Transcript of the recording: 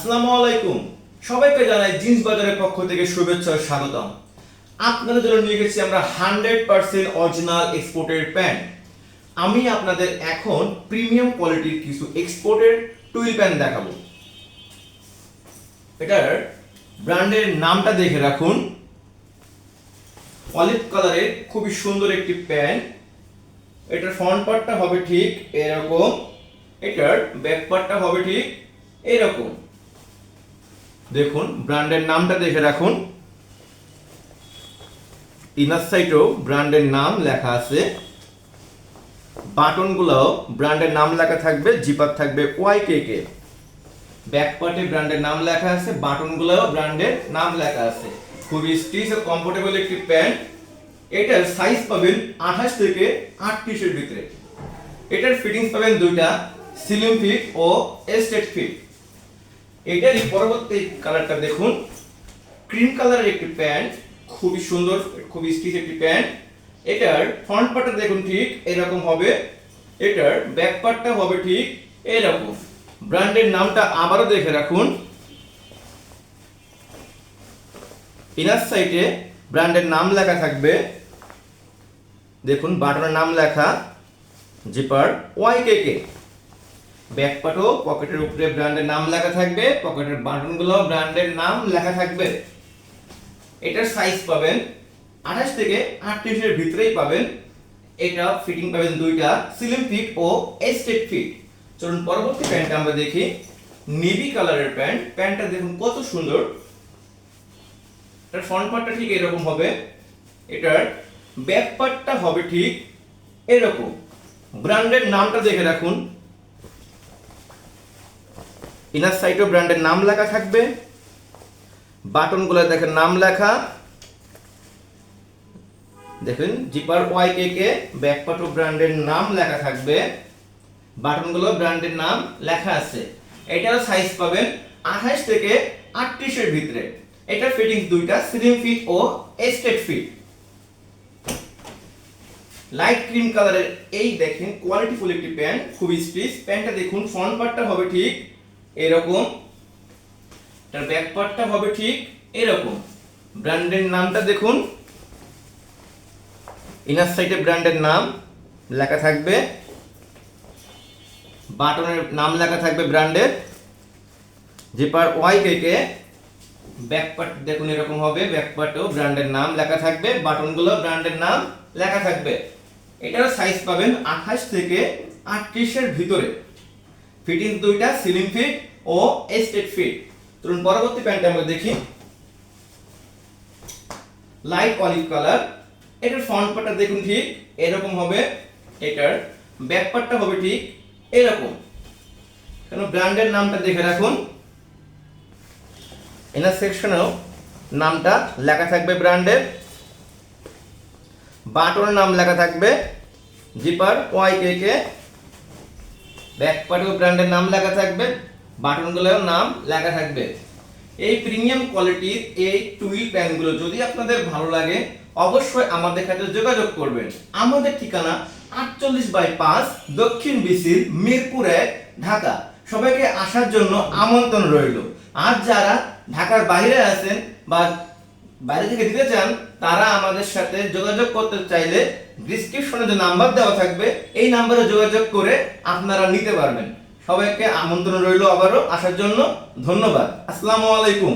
আসসালামু আলাইকুম। সবাইকে জানাই জিন্স বাজারের পক্ষ থেকে শুভেচ্ছা ও স্বাগতম। আপনাদের জন্য নিয়ে গেছি আমরা 100% অরিজিনাল এক্সপোর্টের প্যান্ট। আমি আপনাদের এখন প্রিমিয়াম কোয়ালিটির কিছু এক্সপোর্টের টুইল প্যান্ট দেখাবো। এটার ব্র্যান্ডের নামটা দেখে রাখুন। অলিভ কালারের খুবই সুন্দর একটি প্যান্ট। এটার ফ্রন্ট পার্টটা হবে ঠিক এরকম, এটার ব্যাক পার্টটা হবে ঠিক এরকম। দেখুন ব্র্যান্ডের নামটা দেখে রাখুন। ইনার সাইডেও ব্র্যান্ডের নাম লেখা আছে, বাটনগুলোও ব্র্যান্ডের নাম লেখা থাকবে, জিপার থাকবে ওয়াইকেকে। ব্যাক পার্টে ব্র্যান্ডের নাম লেখা আছে, বাটনগুলোও ব্র্যান্ডের নাম লেখা আছে। খুবই স্টিচ ও কমফোর্টেবল একটি প্যান্ট। এটার সাইজ পাবেন 28 থেকে 38 এর ভিতরে। এটার ফিটিংস পাবেন দুইটা, স্লিম ফিট ও স্ট্রেট ফিট। এটারই পরবর্তী কালারটা দেখুন, ক্রিম কালারের একটি প্যান্ট, খুবই সুন্দর, খুবই স্টিচ একটি প্যান্ট। এটার ফ্রন্ট পার্টটা দেখুন ঠিক এরকম হবে, এটার ব্যাক পার্টটা হবে ঠিক এরকম। ব্র্যান্ডের নামটা আবারও দেখে রাখুন। ইনার সাইডে ব্র্যান্ডের নাম লেখা থাকবে, দেখুন বাটনের নাম লেখা, জিপার ওয়াইকেকে। ব্যাক পার্টও পকেটের উপরে ব্র্যান্ডের নাম লেখা থাকবে, পকেটের বাটনগুলো ব্র্যান্ডের নাম লেখা থাকবে। এটার সাইজ পাবেন 28 থেকে 38 এর ভিতরেই পাবেন। এটা ফিটিং পাবেন দুইটা, স্লিম ফিট ও স্ট্রেট ফিট। চলুন পরবর্তী প্যান্টটা আমরা দেখি। নেভি কালারের প্যান্ট। প্যান্টটা দেখুন কত সুন্দর। এটার ফ্রন্ট পার্টটা ঠিক এরকম হবে, এটার ব্যাক পার্টটা হবে ঠিক এরকম। ব্র্যান্ডের নামটা দেখে রাখুন। ইনার সাইডেও ব্র্যান্ডের নাম লেখা থাকবে, বাটনগুলো দেখেন নাম লেখা, দেখুন জিপার ওয়াইকেকে। ব্যাক পার্টও ব্র্যান্ডের নাম লেখা থাকবে, বাটনগুলো ব্র্যান্ডের নাম লেখা আছে। এটার সাইজ পাবেন 28 থেকে 38 এর ভিতরে। এটার ফিটিংস দুইটা, স্লিম ফিট ও স্ট্রেট ফিট। লাইট ক্রিম কালারের এই দেখেন কোয়ালিটিফুল একটি প্যান্ট, খুবই স্টিচ। প্যান্টটা দেখুন ফ্রন্ট পার্টটা হবে ঠিক এরকম, তার ব্যাক পার্টটা হবে ঠিক এরকম। ব্র্যান্ডের নামটা দেখুন, ইনার সাইডে ব্র্যান্ডের নাম লেখা থাকবে, বাটনের নাম লেখা থাকবে ব্র্যান্ডের, জিপার ওয়াইকেকে। ব্যাক পার্ট দেখুন এরকম হবে, ব্যাক পার্টেও ব্র্যান্ডের নাম লেখা থাকবে, বাটনগুলো ব্র্যান্ডের নাম লেখা থাকবে। এটার সাইজ পাবেন 28 থেকে 38 এর ভিতরে। ফিটিংস দুইটা, স্লিম ফিট ও স্ট্রেট ফিট। চলুন পরবর্তী প্যান্টটা আমরা দেখি। Light olive colour. এটার ফ্রন্ট পার্টটা দেখুন ঠিক এরকম হবে, এটার ব্যাক পার্টটা হবে ঠিক এরকম। কেন ব্র্যান্ডের নামটা দেখে রাখুন। ইনার সেকশনেও নামটা লেখা থাকবে ব্র্যান্ডের, বাটনের নাম লেখা থাকবে, জিপার ওয়াইকেকে। ব্যাক পার্টেও ব্র্যান্ডের নাম লেখা থাকবে, বাটনগুলোও নাম লেখা থাকবে। এই প্রিমিয়াম কোয়ালিটির এই টুইল প্যান্টগুলো যদি আপনাদের ভালো লাগে অবশ্যই আমাদের সাথে যোগাযোগ করবেন। আমাদের ঠিকানা 48/5 দক্ষিণ বিসির মিরপুর 1, ঢাকা। সবাইকে আসার জন্য আমন্ত্রণ রইল। আর যারা ঢাকার বাইরে আছেন বা বাইরে থেকে দিতে চান তারা আমাদের সাথে যোগাযোগ করতে চাইলে ডেসক্রিপশনে যে নাম্বার দেওয়া থাকবে এই নাম্বারে যোগাযোগ করে আপনারা নিতে পারবেন। সবাইকে আমন্ত্রণ রইল আবারও আসার জন্য। ধন্যবাদ। আসসালামু আলাইকুম।